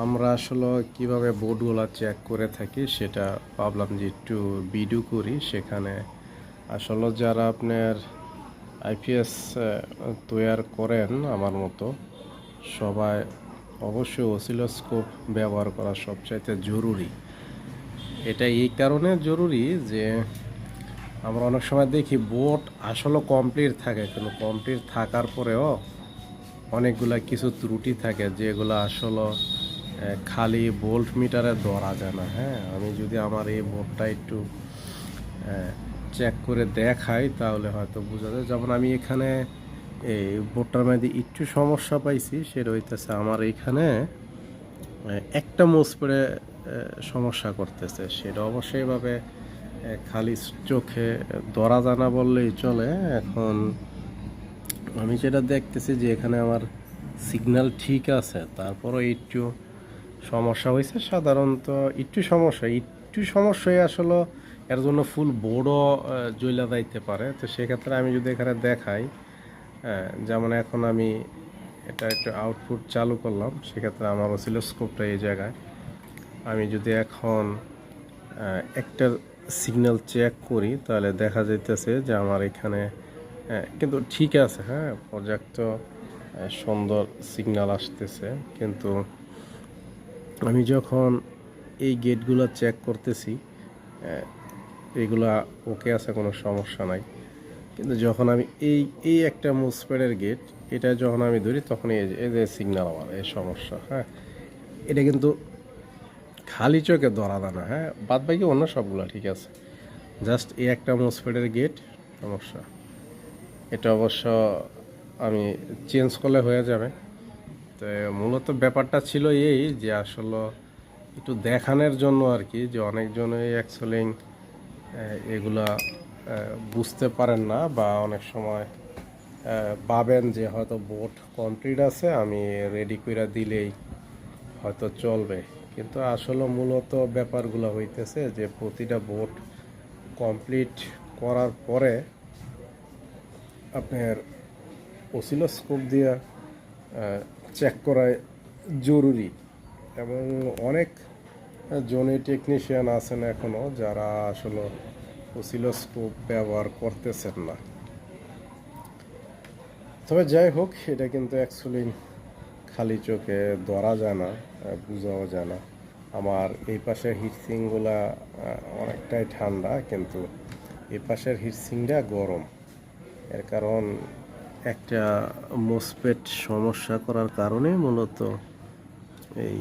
আমরা আসলে কিভাবে বোর্ডগুলো চেক করে থাকি সেটা ভাবলাম যে একটু ভিডিও করি। সেখানে আসলে যারা আপনার আইপিএস তৈয়ার করেন আমার মতো সবাই অবশ্যই অসিলোস্কোপ ব্যবহার করা সবচাইতে জরুরি। এটা এই কারণে জরুরি যে আমরা অনেক সময় দেখি বোর্ড আসলে কমপ্লিট থাকে, কিন্তু কমপ্লিট থাকার পরেও অনেকগুলা কিছু ত্রুটি থাকে যেগুলো আসলে খালি ভোল্ট মিটারে ধরা যায় না। হ্যাঁ, আমি যদি আমার এই বোর্ডটা একটু চেক করে দেখাই তাহলে হয়তো বোঝা যায়। যেমন আমি এখানে এই বোর্ডটার মধ্যে একটু সমস্যা পাইছি, সেটা হইতেছে আমার এইখানে একটা মোসপেডে সমস্যা করতেছে। সেটা অবশ্যই এভাবে খালি চোখে ধরা যায় না বললেই চলে। এখন আমি যেটা দেখতেছি যে এখানে আমার সিগন্যাল ঠিক আছে, তারপরও একটু সমস্যা হয়েছে। সাধারণত একটু সমস্যাই আসলে এর জন্য ফুল বোর্ডও জ্বলা যাইতে পারে। তো সেক্ষেত্রে আমি যদি এখানে দেখাই, যেমন এখন আমি এটা একটু আউটপুট চালু করলাম, সেক্ষেত্রে আমার অসিলোস্কোপটা এই জায়গায়। আমি যদি এখন একটা সিগন্যাল চেক করি তাহলে দেখা যাইতেছে যে আমার এখানে কিন্তু ঠিক আছে। হ্যাঁ, পর্যাপ্ত সুন্দর সিগন্যাল আসতেছে। কিন্তু আমি যখন এই গেটগুলো চেক করতেছি এইগুলা ওকে আছে, কোনো সমস্যা নাই। কিন্তু যখন আমি এই একটা মুসপেডের গেট, এটা যখন আমি ধরি তখন এই যে সিগন্যাল আমার এই সমস্যা। হ্যাঁ, এটা কিন্তু খালি চোখে ধরা দেয় না। হ্যাঁ, বাদ বাকি অন্য সবগুলো ঠিক আছে, জাস্ট এই একটা মুসপেডের গেট সমস্যা। এটা অবশ্য আমি চেঞ্জ করলে হয়ে যাবে। তো মূলত ব্যাপারটা ছিল এই যে আসলে একটু দেখানোর জন্য আর কি, যে অনেকজনই অ্যাকচুয়ালি এগুলা বুঝতে পারেন না, বা অনেক সময় ভাবেন যে হয়তো বোর্ড কমপ্লিট আছে, আমি রেডি করে দিলেই হয়তো চলবে। কিন্তু আসলে মূলত ব্যাপারগুলো হইতেছে যে প্রতিটা বোর্ড কমপ্লিট করার পরে আপনার অসিলোস্কোপ দিয়ে চেক করা জরুরি। এবং অনেক জনে টেকনিশিয়ান আছেন এখনও যারা আসলে অসিলোস্কোপ ব্যবহার করতেছেন না। তবে যাই হোক, এটা কিন্তু অ্যাকচুয়ালি খালি চোখে ধরা যায় না, বোঝাও যায় না। আমার এই পাশের হিটসিংগুলা অনেকটাই ঠান্ডা, কিন্তু এই পাশের হিটসিংটা গরম। এর কারণ একটা মোসপেট সমস্যা করার কারণে মূলত এই